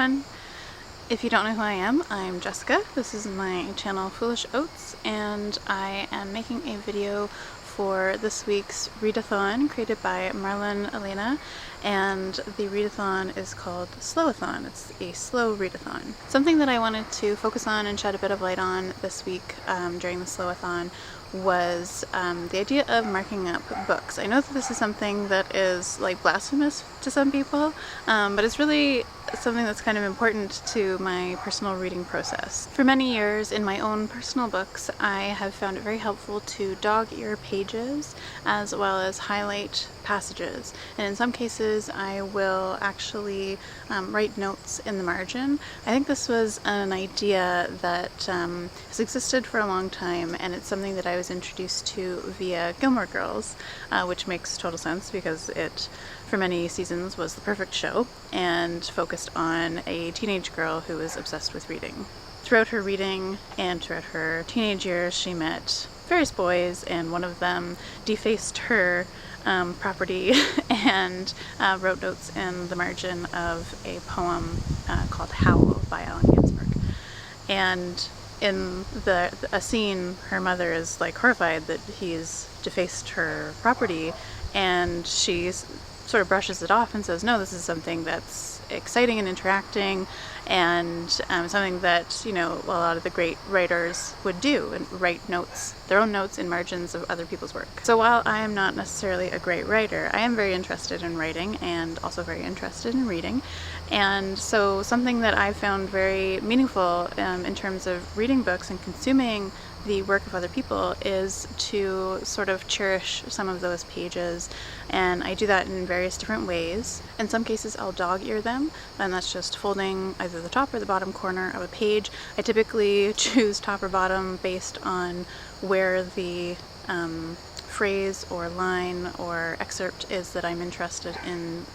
everyone. If you don't know who I am, I'm Jessica. This is my channel foolishoats, and I am making a video for this week's readathon created by Marlon Elena, and the readathon is called SLOWATHON. It's a slow readathon. Something that I wanted to focus on and shed a bit of light on this week during the SLOWAthon was the idea of marking up books. I know that this is something that is like blasphemous to some people, but it's really something that's kind of important to my personal reading process. For many years in my own personal books, I have found it very helpful to dog-ear pages as well as highlight passages, and in some cases I will actually write notes in the margin. I think this was an idea that has existed for a long time, and it's something that I was introduced to via Gilmore Girls, which makes total sense because it for many seasons was the perfect show and focused on a teenage girl who was obsessed with reading. Throughout her reading and throughout her teenage years, she met various boys, and one of them defaced her property and wrote notes in the margin of a poem called Howl by Allen Ginsberg. And in a scene, her mother is like horrified that he's defaced her property, and she's sort of brushes it off and says, no, this is something that's exciting and interacting, and something that, you know, a lot of the great writers would do, and write notes, their own notes in margins of other people's work. So while I am not necessarily a great writer, I am very interested in writing and also very interested in reading. And so something that I found very meaningful in terms of reading books and consuming the work of other people is to sort of cherish some of those pages, and I do that in various different ways. In some cases I'll dog-ear them, and that's just folding either the top or the bottom corner of a page. I typically choose top or bottom based on where the phrase or line or excerpt is that I'm interested in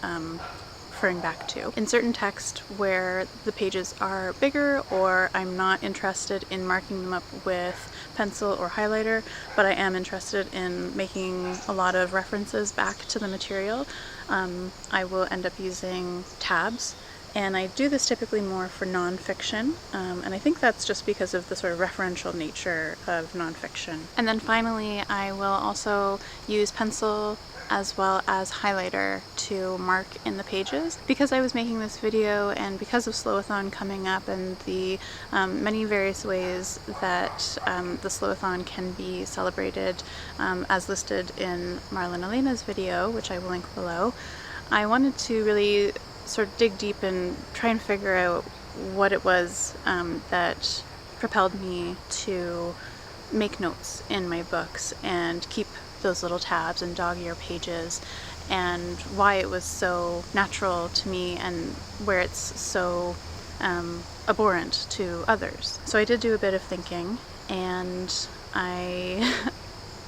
referring back to. In certain text where the pages are bigger, or I'm not interested in marking them up with pencil or highlighter, but I am interested in making a lot of references back to the material, I will end up using tabs. And I do this typically more for nonfiction, and I think that's just because of the sort of referential nature of nonfiction. And then finally, I will also use pencil as well as highlighter to mark in the pages. Because I was making this video, and because of SLOWAthon coming up and the many various ways that the SLOWAthon can be celebrated as listed in Marlon Elena's video, which I will link below, I wanted to really sort of dig deep and try and figure out what it was that propelled me to make notes in my books and keep those little tabs and dog-ear pages, and why it was so natural to me and where it's so abhorrent to others. So I did do a bit of thinking, and I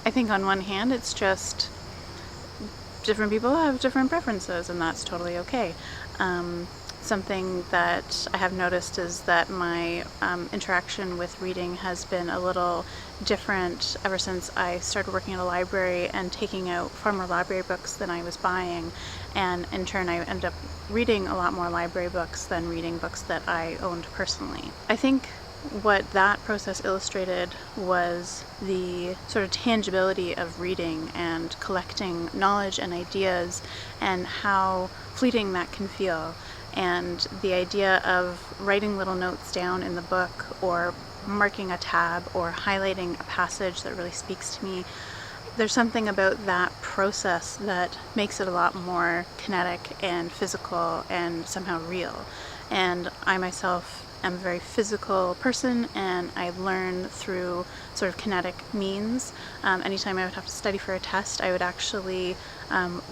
think on one hand it's just different people have different preferences, and that's totally okay. Something that I have noticed is that my interaction with reading has been a little different ever since I started working at a library and taking out far more library books than I was buying, and in turn I ended up reading a lot more library books than reading books that I owned personally. I think what that process illustrated was the sort of tangibility of reading and collecting knowledge and ideas, and how fleeting that can feel. And the idea of writing little notes down in the book, or marking a tab, or highlighting a passage that really speaks to me, there's something about that process that makes it a lot more kinetic and physical and somehow real. And I myself am a very physical person, and I learn through sort of kinetic means. Anytime I would have to study for a test, I would actually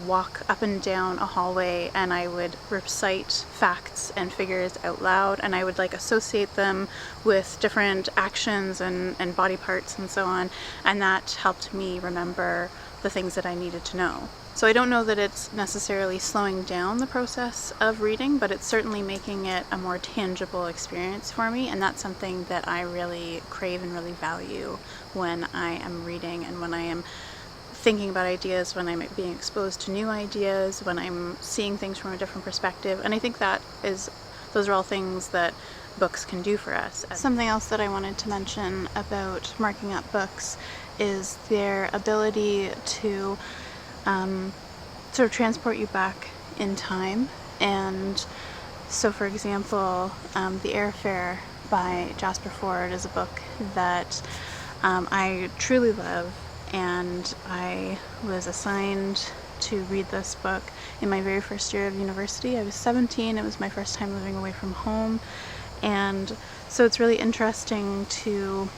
walk up and down a hallway, and I would recite facts and figures out loud, and I would like associate them with different actions and body parts and so on, and that helped me remember the things that I needed to know. So I don't know that it's necessarily slowing down the process of reading, but it's certainly making it a more tangible experience for me, and that's something that I really crave and really value when I am reading, and when I am thinking about ideas, when I'm being exposed to new ideas, when I'm seeing things from a different perspective. And I think that is those are all things that books can do for us. Something else that I wanted to mention about marking up books is their ability to sort of transport you back in time. And so, for example, The Airfare by Jasper Fforde is a book that I truly love, and I was assigned to read this book in my very first year of university. I was 17, it was my first time living away from home, and so it's really interesting to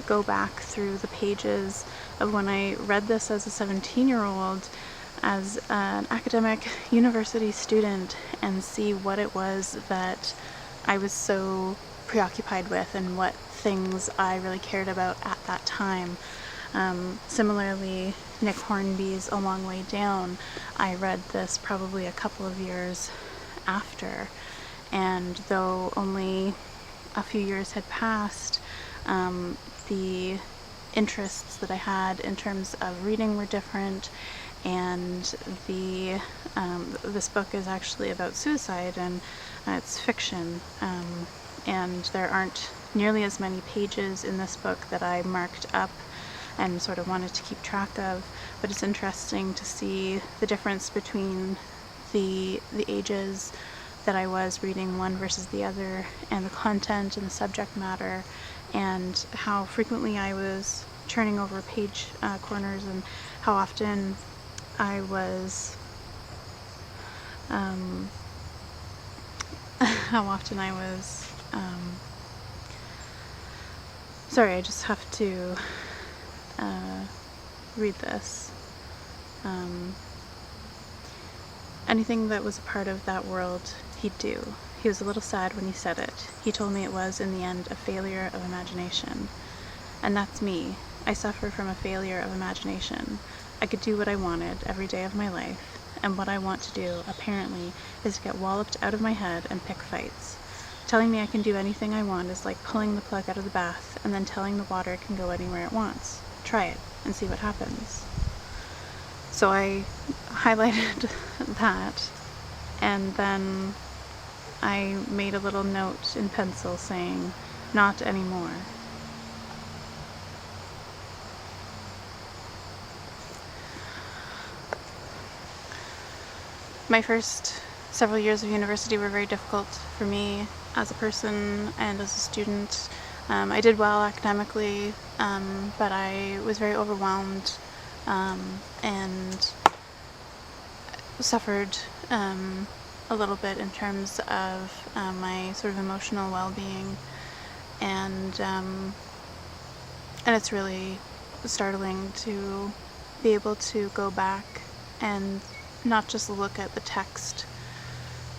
go back through the pages of when I read this as a 17-year-old, as an academic university student, and see what it was that I was so preoccupied with and what things I really cared about at that time. Similarly, Nick Hornby's A Long Way Down, I read this probably a couple of years after, and though only a few years had passed, the interests that I had in terms of reading were different, and this book is actually about suicide, and it's fiction, and there aren't nearly as many pages in this book that I marked up and sort of wanted to keep track of, but it's interesting to see the difference between the ages that I was reading one versus the other, and the content and the subject matter, and how frequently I was turning over page corners, and how often I was sorry, I just have to read this. Anything that was a part of that world, he'd do. He was a little sad when he said it. He told me it was, in the end, a failure of imagination. And that's me. I suffer from a failure of imagination. I could do what I wanted every day of my life, and what I want to do, apparently, is to get walloped out of my head and pick fights. Telling me I can do anything I want is like pulling the plug out of the bath and then telling the water it can go anywhere it wants. Try it and see what happens. So I highlighted that, and then I made a little note in pencil saying, "Not anymore." My first several years of university were very difficult for me as a person and as a student. I did well academically, but I was very overwhelmed and suffered a little bit in terms of my sort of emotional well-being, and it's really startling to be able to go back and not just look at the text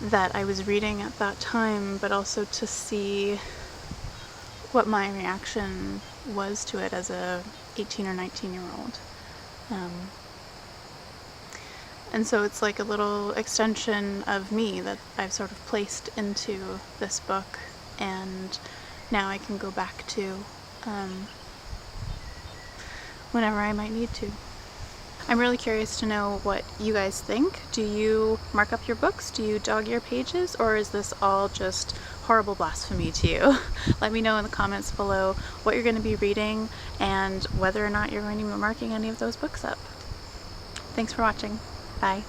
that I was reading at that time, but also to see what my reaction was to it as a 18 or 19-year-old. And so it's like a little extension of me that I've sort of placed into this book, and now I can go back to whenever I might need to. I'm really curious to know what you guys think. Do you mark up your books? Do you dog your pages? Or is this all just horrible blasphemy to you? Let me know in the comments below what you're going to be reading and whether or not you're going to be marking any of those books up. Thanks for watching. Bye.